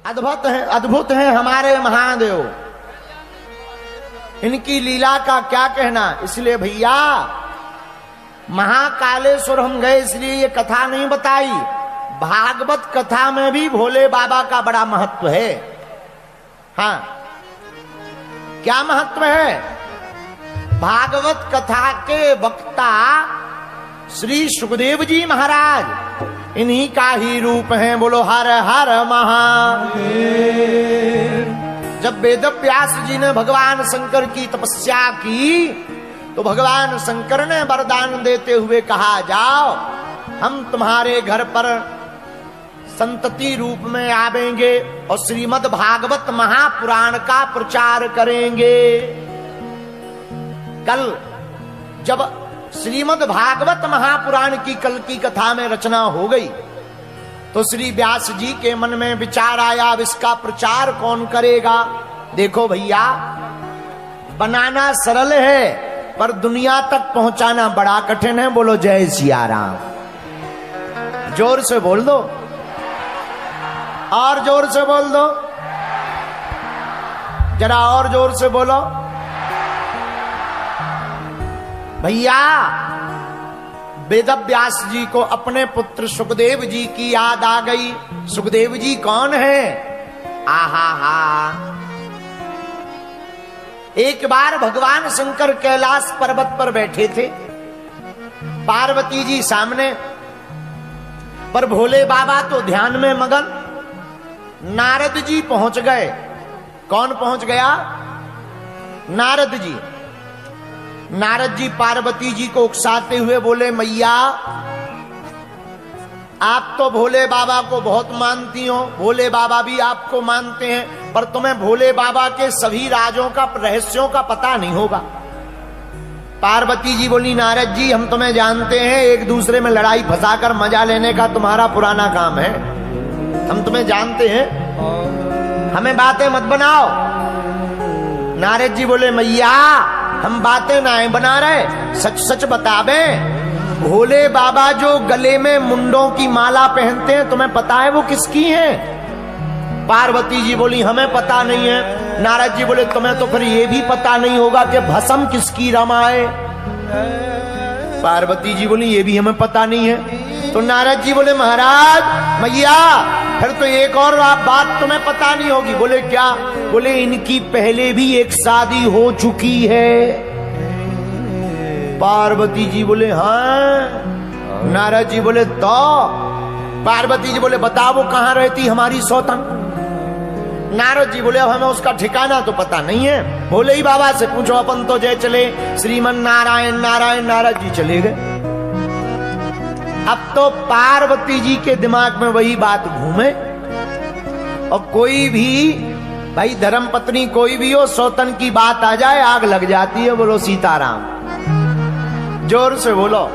अद्भुत है हमारे महादेव। इनकी लीला का क्या कहना। इसलिए भैया महाकालेश्वर हम गए इसलिए ये कथा नहीं बताई। भागवत कथा में भी भोले बाबा का बड़ा महत्व है। हाँ, क्या महत्व है। भागवत कथा के वक्ता श्री सुखदेव जी महाराज इन्हीं का ही रूप है। बोलो हर हर महादेव। जब वेद व्यास जी ने भगवान शंकर की तपस्या की तो भगवान शंकर ने वरदान देते हुए कहा, जाओ हम तुम्हारे घर पर संतति रूप में आवेंगे और श्रीमद् भागवत महापुराण का प्रचार करेंगे। कल जब श्रीमद् भागवत महापुराण की कल की कथा में रचना हो गई तो श्री व्यास जी के मन में विचार आया, अब इसका प्रचार कौन करेगा। देखो भैया, बनाना सरल है पर दुनिया तक पहुंचाना बड़ा कठिन है। बोलो जय सिया राम। जोर से बोल दो, और जोर से बोल दो, जरा और जोर से बोलो। भैया वेद व्यास जी को अपने पुत्र सुखदेव जी की याद आ गई। सुखदेव जी कौन है। आहा हा। एक बार भगवान शंकर कैलाश पर्वत पर बैठे थे, पार्वती जी सामने, पर भोले बाबा तो ध्यान में मगन। नारद जी पहुंच गए। कौन पहुंच गया। नारद जी। नारद जी पार्वती जी को उकसाते हुए बोले, मैया आप तो भोले बाबा को बहुत मानती हो, भोले बाबा भी आपको मानते हैं, पर तुम्हें भोले बाबा के सभी राजों का, रहस्यों का पता नहीं होगा। पार्वती जी बोली, नारद जी हम तुम्हें जानते हैं, एक दूसरे में लड़ाई फंसाकर मजा लेने का तुम्हारा पुराना काम है, हम तुम्हें जानते हैं, हमें बातें मत बनाओ। नारद जी बोले, मैया हम बातें ना बना रहे, सच सच बतावे, भोले बाबा जो गले में मुंडों की माला पहनते हैं तुम्हें पता है वो किसकी है। पार्वती जी बोली, हमें पता नहीं है। नारद जी बोले, तुम्हें तो फिर ये भी पता नहीं होगा कि भस्म किसकी रमाए। पार्वती जी बोली, ये भी हमें पता नहीं है। तो नारद जी बोले, महाराज मैया फिर तो एक और बात तुम्हें पता नहीं होगी। बोले क्या। बोले इनकी पहले भी एक शादी हो चुकी है। पार्वती जी बोले, हाँ। नारद जी बोले, तो पार्वती जी बोले, बताओ वो कहां रहती हमारी सौतन। नारद जी बोले, अब हमें उसका ठिकाना तो पता नहीं है, भोले ही बाबा से पूछो, अपन तो जय चले श्रीमन नारायण नारायण। नारद जी चले गए। अब तो पार्वती जी के दिमाग में वही बात घूमे। और कोई भी भाई धर्म पत्नी कोई भी हो, सौतन की बात आ जाए आग लग जाती है। बोलो सीताराम। जोर से बोलो।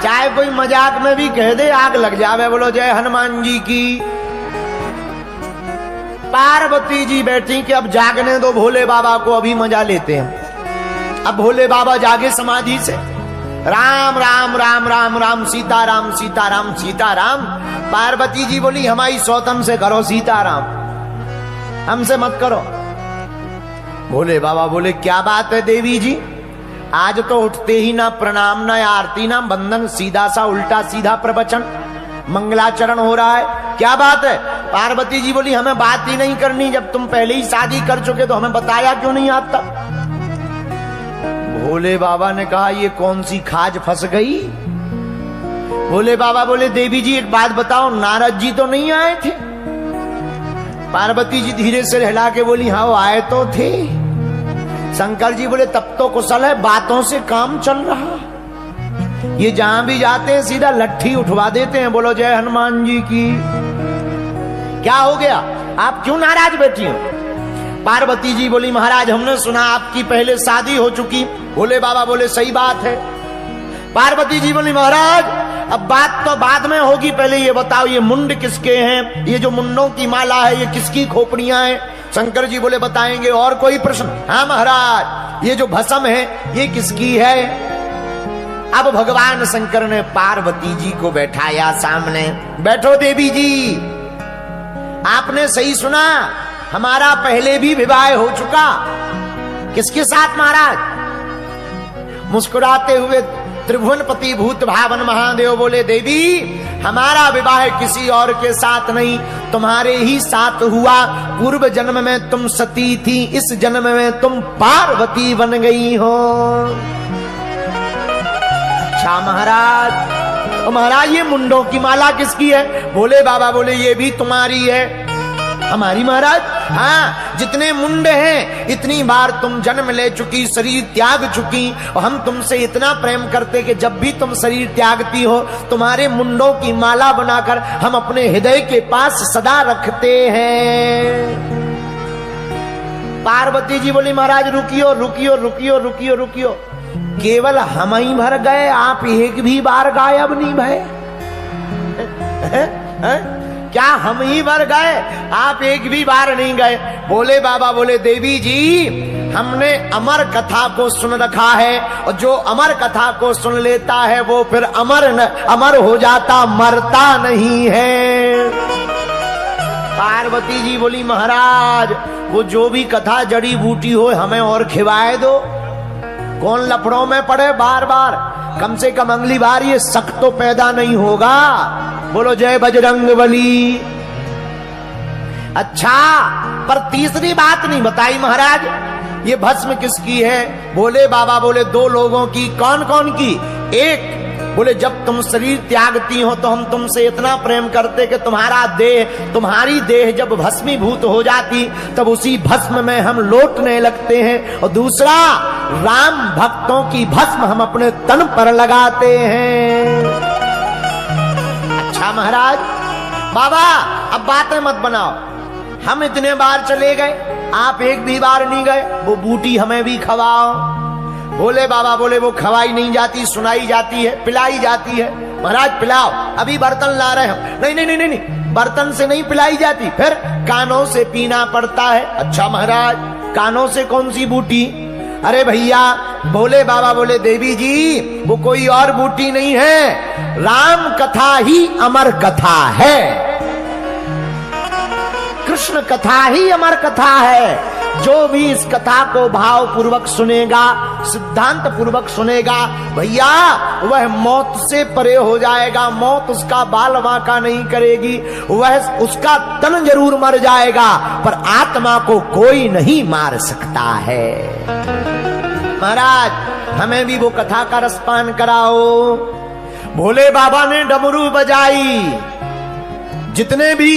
चाहे कोई मजाक में भी कह दे आग लग जावे। बोलो जय हनुमान जी की। पार्वती जी बैठी कि अब जागने दो भोले बाबा को, अभी मजा लेते हैं। अब भोले बाबा जागे समाधि से, राम राम राम राम राम सीताराम सीताराम सीताराम। पार्वती जी बोली, हमारी सौतन से करो सीताराम, हमसे मत करो। भोले बाबा बोले, क्या बात है देवी जी, आज तो उठते ही ना प्रणाम ना आरती ना बंदन, सीधा सा उल्टा सीधा प्रवचन, मंगलाचरण हो रहा है, क्या बात है। पार्वती जी बोली, हमें बात ही नहीं करनी, जब तुम पहले ही शादी कर चुके तो हमें बताया क्यों नहीं आज तक। भोले बाबा ने कहा, ये कौन सी खाज फंस गई। भोले बाबा बोले, देवी जी एक बात बताओ, नारद जी तो नहीं आए थे। पार्वती जी धीरे से हिला के बोली, हाँ वो आए तो थे। शंकर जी बोले, तब तो कुशल है, बातों से काम चल रहा, ये जहां भी जाते हैं सीधा लट्ठी उठवा देते हैं। बोलो जय हनुमान जी की। क्या हो गया, आप क्यों नाराज बैठी हो। पार्वती जी बोली, महाराज हमने सुना आपकी पहले शादी हो चुकी। भोले बाबा बोले, सही बात है। पार्वती जी बोली, महाराज अब बात तो बाद में होगी, पहले ये बताओ ये मुंड किसके हैं, ये जो मुंडों की माला है ये किसकी खोपड़ियां हैं। शंकर जी बोले, बताएंगे। और कोई प्रश्न। हाँ महाराज, ये जो भस्म है ये किसकी है। अब भगवान शंकर ने पार्वती जी को बैठाया सामने, बैठो देवी जी। आपने सही सुना, हमारा पहले भी विवाह हो चुका। किसके साथ महाराज? मुस्कुराते हुए त्रिभुवनपति भूत भावन महादेव बोले, देवी हमारा विवाह किसी और के साथ नहीं, तुम्हारे ही साथ हुआ। पूर्व जन्म में तुम सती थी, इस जन्म में तुम पार्वती बन गई हो। अच्छा महाराज, तो महाराज ये मुंडों की माला किसकी है? भोले बाबा बोले, ये भी तुम्हारी है। हमारी महाराज? हाँ, जितने मुंडे हैं इतनी बार तुम जन्म ले चुकी, शरीर त्याग चुकी, और हम तुमसे इतना प्रेम करते कि जब भी तुम शरीर त्यागती हो तुम्हारे मुंडों की माला बनाकर हम अपने हृदय के पास सदा रखते हैं। पार्वती जी बोली, महाराज रुकियो रुकियो रुकियो रुकियो रुकियो, केवल हम ही भर गए, आप एक भी बार गायब नहीं भये? क्या हम ही भर गए, आप एक भी बार नहीं गए? बोले बाबा बोले, देवी जी हमने अमर कथा को सुन रखा है, और जो अमर कथा को सुन लेता है वो फिर अमर हो जाता, मरता नहीं है। पार्वती जी बोली, महाराज वो जो भी कथा जड़ी बूटी हो हमें और खिवाए दो, कौन लफड़ों में पड़े बार बार, कम से कम अगली बार ये शक तो पैदा नहीं होगा। बोलो जय बजरंगबली। अच्छा, पर तीसरी बात नहीं बताई महाराज, ये भस्म किसकी है? बोले बाबा बोले, दो लोगों की। कौन कौन की? एक बोले, जब तुम शरीर त्यागती हो तो हम तुमसे इतना प्रेम करते कि तुम्हारी देह जब भस्मीभूत हो जाती तब उसी भस्म में हम लौटने लगते हैं। और दूसरा, राम भक्तों की भस्म हम अपने तन पर लगाते हैं। अच्छा महाराज, बाबा अब बातें मत बनाओ, हम इतने बार चले गए, आप एक भी बार नहीं गए, वो बूटी हमें भी खवाओ। बोले बाबा बोले, वो खवाई नहीं जाती, सुनाई जाती है, पिलाई जाती है। महाराज पिलाओ, अभी बर्तन ला रहे हो। नहीं नहीं नहीं नहीं, बर्तन से नहीं पिलाई जाती, फिर कानों से पीना पड़ता है। अच्छा महाराज, कानों से कौन सी बूटी? अरे भैया, भोले बाबा बोले, देवी जी वो कोई और बूटी नहीं है, राम कथा ही अमर कथा है, कृष्ण कथा ही अमर कथा है। जो भी इस कथा को भाव पूर्वक सुनेगा, सिद्धांत पूर्वक सुनेगा, भैया वह मौत से परे हो जाएगा, मौत उसका बाल बांका नहीं करेगी, वह उसका तन जरूर मर जाएगा पर आत्मा को कोई नहीं मार सकता है। महाराज हमें भी वो कथा का रसपान कराओ। भोले बाबा ने डमरू बजाई, जितने भी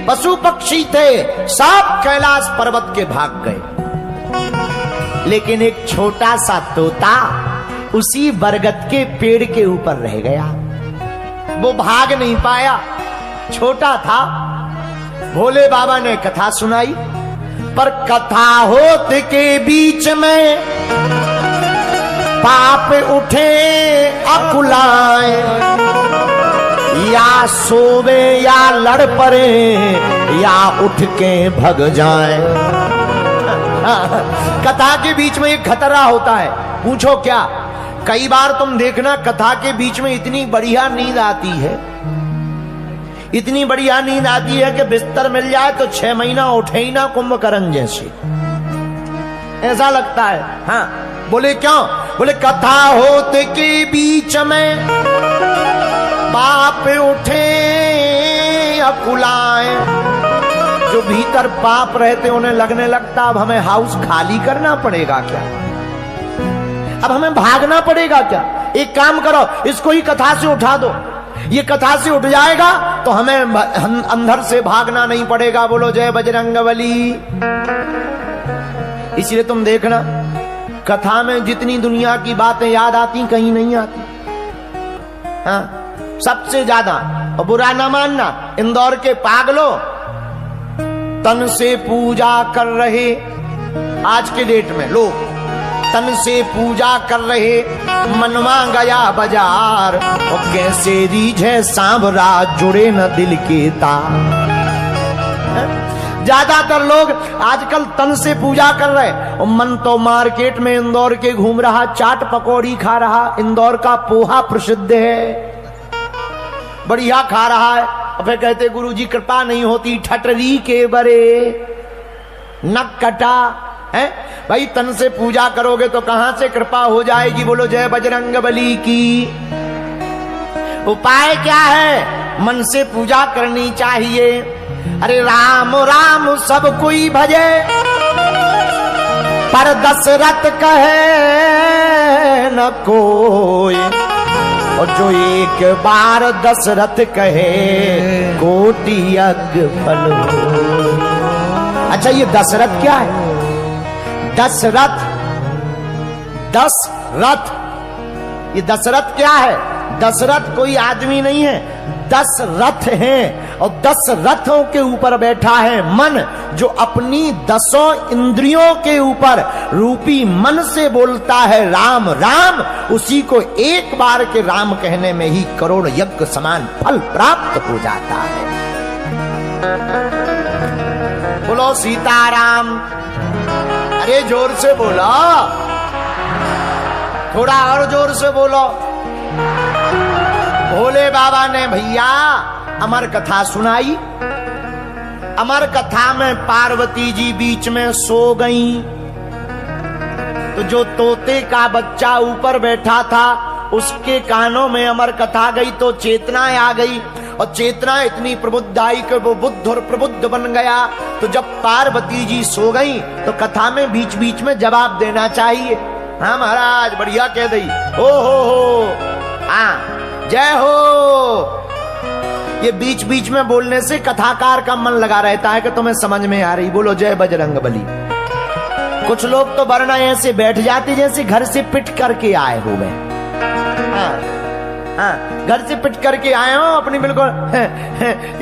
पशु पक्षी थे सब कैलाश पर्वत के भाग गए, लेकिन एक छोटा सा तोता उसी बरगद के पेड़ के ऊपर रह गया, वो भाग नहीं पाया, छोटा था। भोले बाबा ने कथा सुनाई, पर कथा होते के बीच में पाप उठे अकुलाए, या सोवे या लड़ पड़े या उठ के भग जाए। कथा के बीच में एक खतरा होता है, पूछो क्या? कई बार तुम देखना कथा के बीच में इतनी बढ़िया नींद आती है, इतनी बढ़िया नींद आती है कि बिस्तर मिल जाए तो 6 महीना उठे ही ना, कुंभकर्ण जैसे ऐसा लगता है। हाँ बोले क्यों? बोले कथा होते के बीच में पाप उठे अकुलाए, जो भीतर पाप रहते उन्हें लगने लगता अब हमें हाउस खाली करना पड़ेगा क्या, अब हमें भागना पड़ेगा क्या? एक काम करो, इसको ही कथा से उठा दो, ये कथा से उठ जाएगा तो हमें अंदर से भागना नहीं पड़ेगा। बोलो जय बजरंगबली। इसलिए तुम देखना कथा में जितनी दुनिया की बातें याद आती कहीं नहीं आती। हाँ, सबसे ज्यादा, और बुरा ना मानना, इंदौर के पागलों तन से पूजा कर रहे, आज के डेट में लोग तन से पूजा कर रहे, मनवा गया बाजार, और कैसे रीझे सांवरा जुड़े न दिल के तार। ज्यादातर लोग आजकल तन से पूजा कर रहे और मन तो मार्केट में इंदौर के घूम रहा, चाट पकौड़ी खा रहा, इंदौर का पोहा प्रसिद्ध है, बढ़िया खा रहा है। फिर कहते गुरुजी कृपा नहीं होती ठटरी के बरे नक कटा है। भाई तन से पूजा करोगे तो कहां से कृपा हो जाएगी? बोलो जय बजरंग बली की। उपाय क्या है? मन से पूजा करनी चाहिए। अरे राम राम सब कोई भजे, पर दशरथ कहे न कोई, और जो एक बार दशरथ कहे कोटि यज्ञ फल हो। अच्छा ये दशरथ क्या है? दशरथ, दशरथ, ये दशरथ क्या है? दशरथ कोई आदमी नहीं है, 10 रथ हैं और 10 रथों के ऊपर बैठा है मन, जो अपनी 10 इंद्रियों के ऊपर रूपी मन से बोलता है राम राम, उसी को एक बार के राम कहने में ही करोड़ यज्ञ समान फल प्राप्त हो जाता है। बोलो सीताराम। अरे जोर से बोलो, थोड़ा और जोर से बोलो। भोले बाबा ने भैया अमर कथा सुनाई। अमर कथा में पार्वती जी बीच में सो गईं, तो जो तोते का बच्चा ऊपर बैठा था उसके कानों में अमर कथा गई तो चेतना आ गई, और चेतना इतनी प्रबुद्ध आई कि वो बुद्ध और प्रबुद्ध बन गया। तो जब पार्वती जी सो गई तो कथा में बीच बीच में जवाब देना चाहिए। हाँ महाराज बढ़िया कह दी, हो हाँ जय हो। ये बीच बीच में बोलने से कथाकार का मन लगा रहता है कि तुम्हें समझ में आ रही। बोलो जय बजरंग बली। कुछ लोग तो वरना ऐसे बैठ जाते जैसे घर से पिट करके आए हो गए। हाँ, घर से पिट करके आए हो अपनी, बिल्कुल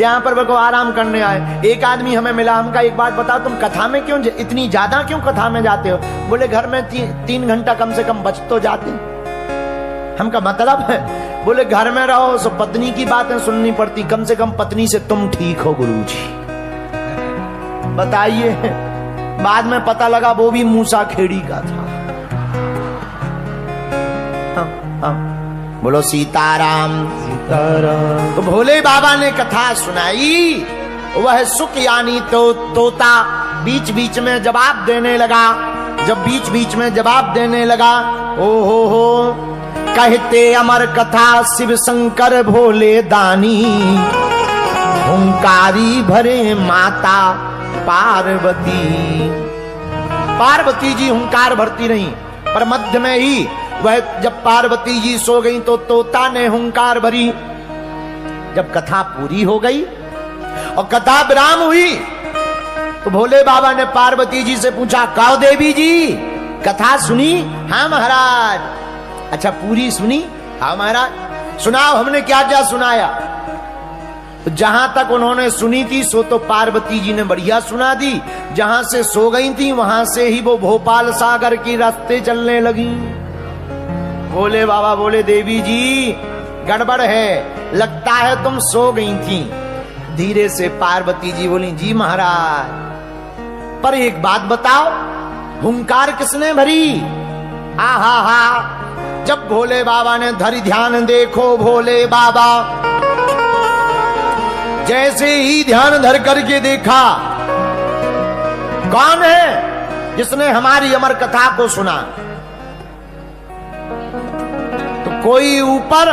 यहाँ पर बिल्कुल आराम करने आए। एक आदमी हमें मिला, हमका एक बात बताओ तुम कथा में क्यों इतनी ज्यादा क्यों कथा में जाते हो? बोले घर में 3 घंटा कम से कम बच तो जाते। हमका मतलब है, बोले घर में रहो तो पत्नी की बातें सुननी पड़ती, कम से कम पत्नी से तुम ठीक हो गुरुजी। बताइए, बाद में पता लगा वो भी मूसा खेड़ी का था। हाँ, बोलो सीताराम सीताराम। तो भोले बाबा ने कथा सुनाई, वह सुख यानी तो तोता बीच बीच में जवाब देने लगा। जब बीच बीच में जवाब देने लगा, ओ हो कहते अमर कथा शिव शंकर भोले दानी, हुंकारी भरे माता पार्वती। पार्वती जी हुंकार भरती रही, पर मध्य में ही वह जब पार्वती जी सो गई तो तोता ने हुंकार भरी। जब कथा पूरी हो गई और कथा विराम हुई तो भोले बाबा ने पार्वती जी से पूछा, काओ देवी जी कथा सुनी? हाँ महाराज। अच्छा पूरी सुनी? हाँ महाराज। सुनाओ हमने क्या क्या सुनाया? तो जहां तक उन्होंने सुनी थी सो तो पार्वती जी ने बढ़िया सुना दी। जहां से सो गई थी वहां से ही वो भोपाल सागर की रास्ते चलने लगी। भोले बाबा बोले, देवी जी गड़बड़ है, लगता है तुम सो गई थी। धीरे से पार्वती जी बोली, जी महाराज, पर एक बात बताओ, हुंकार किसने भरी? हा जब भोले बाबा ने धरि ध्यान देखो भोले बाबा, जैसे ही ध्यान धर करके देखा, कौन है जिसने हमारी अमर कथा को सुना? तो कोई ऊपर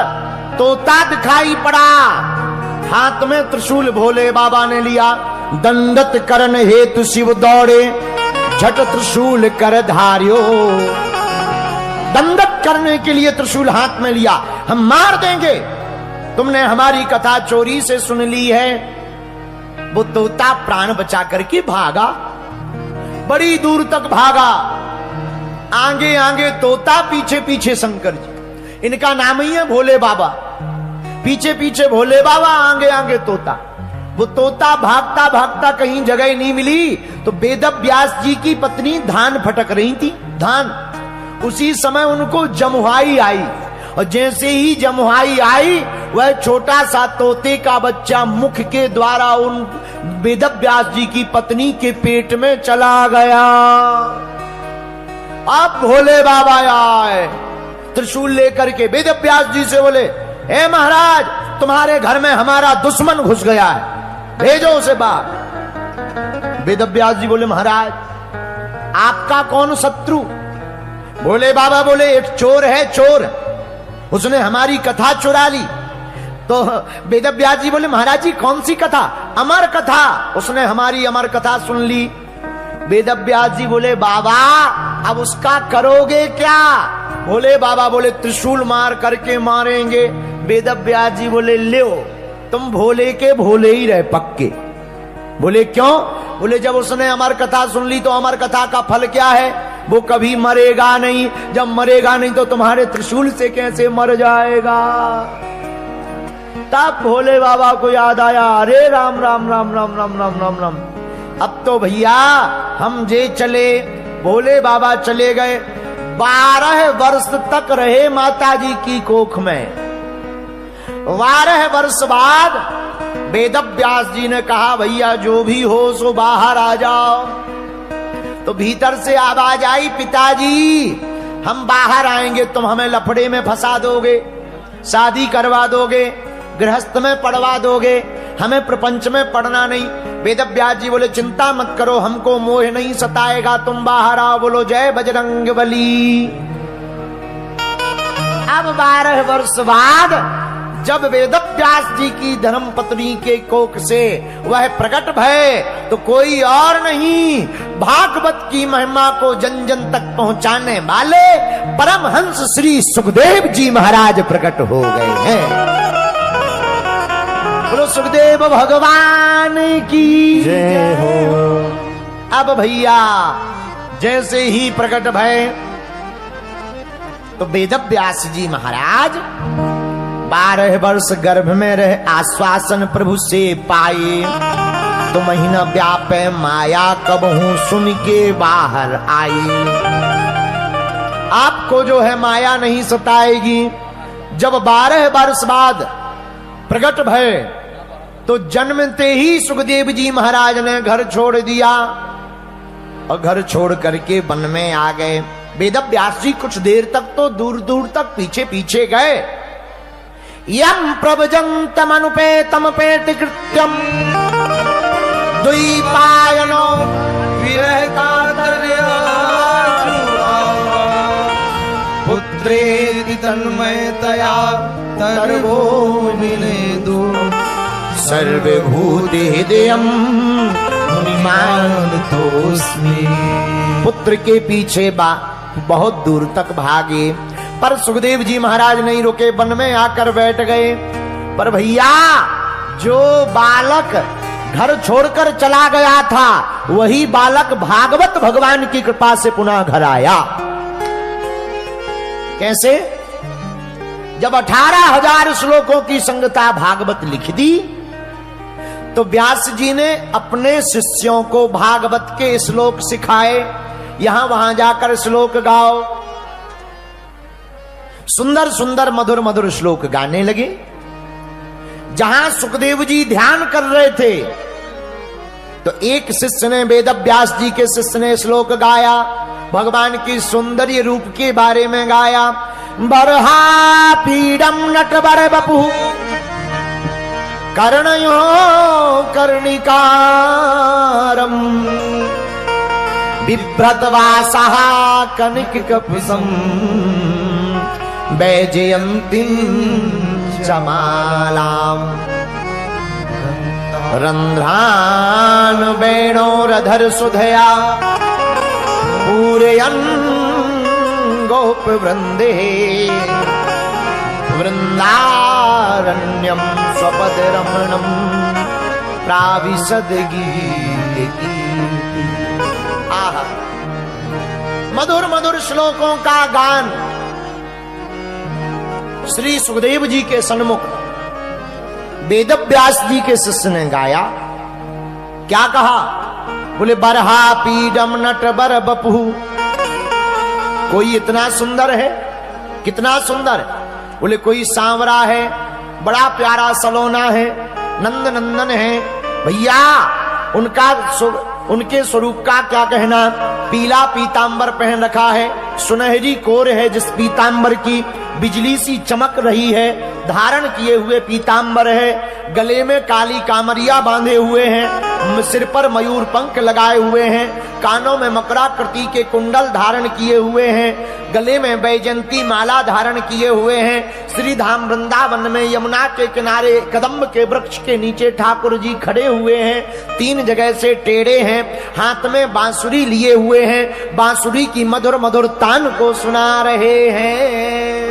तोता दिखाई पड़ा, हाथ में त्रिशूल भोले बाबा ने लिया। दंडत करन हेतु शिव दौड़े, झट त्रिशूल कर धार्यो। दंडक करने के लिए त्रिशूल हाथ में लिया, हम मार देंगे, तुमने हमारी कथा चोरी से सुन ली है। वो तोता प्राण बचा करके भागा, बड़ी दूर तक भागा। आगे आगे तोता, पीछे पीछे शंकर जी। इनका नाम ही है भोले बाबा। पीछे पीछे भोले बाबा, आगे आगे तोता। वो तोता भागता भागता कहीं जगह नहीं मिली तो वेद व्यास जी की पत्नी धान फटक रही थी, धान। उसी समय उनको जमुहाई आई, और जैसे ही जमुहाई आई वह छोटा सा तोते का बच्चा मुख के द्वारा उन वेद व्यास जी की पत्नी के पेट में चला गया। अब भोले बाबा आए त्रिशूल लेकर के, वेद व्यास जी से बोले, हे महाराज तुम्हारे घर में हमारा दुश्मन घुस गया है, भेजो उसे बाहर। वेदव्यास जी बोले महाराज आपका कौन शत्रु? बोले बाबा बोले एक चोर है, चोर, उसने हमारी कथा चुरा ली। तो वेदव्यास जी बोले महाराज जी कौन सी कथा? अमर कथा, उसने हमारी अमर कथा सुन ली। वेदव्यास जी बोले बाबा अब उसका करोगे क्या? बोले बाबा बोले त्रिशूल मार करके मारेंगे। वेदव्यास जी बोले ले तुम भोले के भोले ही रहे पक्के। बोले क्यों? बोले जब उसने अमर कथा सुन ली तो अमर कथा का फल क्या है? वो कभी मरेगा नहीं, जब मरेगा नहीं तो तुम्हारे त्रिशूल से कैसे मर जाएगा? तब भोले बाबा को याद आया, अरे राम राम राम राम राम राम राम राम, अब तो भैया हम जे चले। भोले बाबा चले गए, 12 वर्ष तक रहे माता जी की कोख में। 12 वर्ष बाद वेदव्यास जी ने कहा भैया जो भी हो सो बाहर आ जाओ। तो भीतर से आवाज आई पिताजी हम बाहर आएंगे, तुम हमें लफड़े में फंसा दोगे, शादी करवा दोगे, गृहस्थ में पढ़वा दोगे, हमें प्रपंच में पढ़ना नहीं। वेदव्यास जी बोले चिंता मत करो, हमको मोह नहीं सताएगा, तुम बाहर आओ। बोलो जय बजरंगबली। अब 12 वर्ष बाद जब वेदव्यास जी की धर्म पत्नी के कोख से वह प्रकट भय तो कोई और नहीं, भागवत की महिमा को जन जन तक पहुंचाने वाले परमहंस श्री सुखदेव जी महाराज प्रकट हो गए हैं। बोलो सुखदेव भगवान की जय हो। अब भैया जैसे ही प्रकट भय तो वेदव्यास जी महाराज 12 वर्ष गर्भ में रहे, आश्वासन प्रभु से पाए। तो महीना व्यापे माया कब हूं सुन के बाहर आई। आपको जो है माया नहीं सताएगी। जब 12 वर्ष बाद प्रकट भय तो जन्मते ही सुखदेव जी महाराज ने घर छोड़ दिया और घर छोड़ करके वन में आ गए। वेदव्यास जी कुछ देर तक तो दूर दूर तक पीछे पीछे गए। यम प्रभजन्तमनुपेतम पेति कृत्यम द्वैपायनो विरहकातर्य पुत्रेति तन्मयतया तर्वो विनेदु सर्वभूति हृदयम् मुनिमानतोऽस्मि। पुत्र के पीछे बहुत दूर तक भागे पर सुखदेव जी महाराज नहीं रुके, वन में आकर बैठ गए। पर भैया जो बालक घर छोड़कर चला गया था वही बालक भागवत भगवान की कृपा से पुनः घर आया। कैसे? जब 18,000 श्लोकों की संगता भागवत लिख दी तो व्यास जी ने अपने शिष्यों को भागवत के श्लोक सिखाए। यहां वहां जाकर श्लोक गाओ। सुंदर सुंदर मधुर मधुर श्लोक गाने लगे। जहां सुखदेव जी ध्यान कर रहे थे तो एक शिष्य ने, वेदव्यास जी के शिष्य ने श्लोक गाया, भगवान की सौंदर्य रूप के बारे में गाया। बरहा पीडम नटवर बपु कर्णयो कर्णिकारम बिभ्रतवासः कनिककपिसं वैजयन्तीं चमालाम् रन्ध्रान् वेणोरधर सुधया पूरयन् गोपवृन्दे वृन्दारण्यं स्वपदरमणं प्राविशद गीति। आहा, मधुर मधुर श्लोकों का गान श्री सुखदेव जी के सन्मुख वेदव्यास जी के शिष्य ने गाया। क्या कहा? बोले बरहा पीडम नट बर बपू। कोई इतना सुंदर है, कितना सुंदर? बोले कोई सांवरा है, बड़ा प्यारा सलोना है, नंद नंदन है। भैया उनके स्वरूप का क्या कहना? पीला पीतांबर पहन रखा है, सुनहरी कोर है जिस पीतांबर की, बिजली सी चमक रही है, धारण किए हुए पीतांबर है, गले में काली कामरिया बांधे हुए हैं, सिर पर मयूर पंख लगाए हुए हैं, कानों में मकराकृति के कुंडल धारण किए हुए हैं, गले में बैजंती माला धारण किए हुए हैं। श्री धाम वृंदावन में यमुना के किनारे कदम्ब के वृक्ष के नीचे ठाकुर जी खड़े हुए हैं, 3 जगह से टेढ़े हैं, हाथ में बांसुरी लिए हुए हैं, बांसुरी की मधुर मधुर तान को सुना रहे हैं।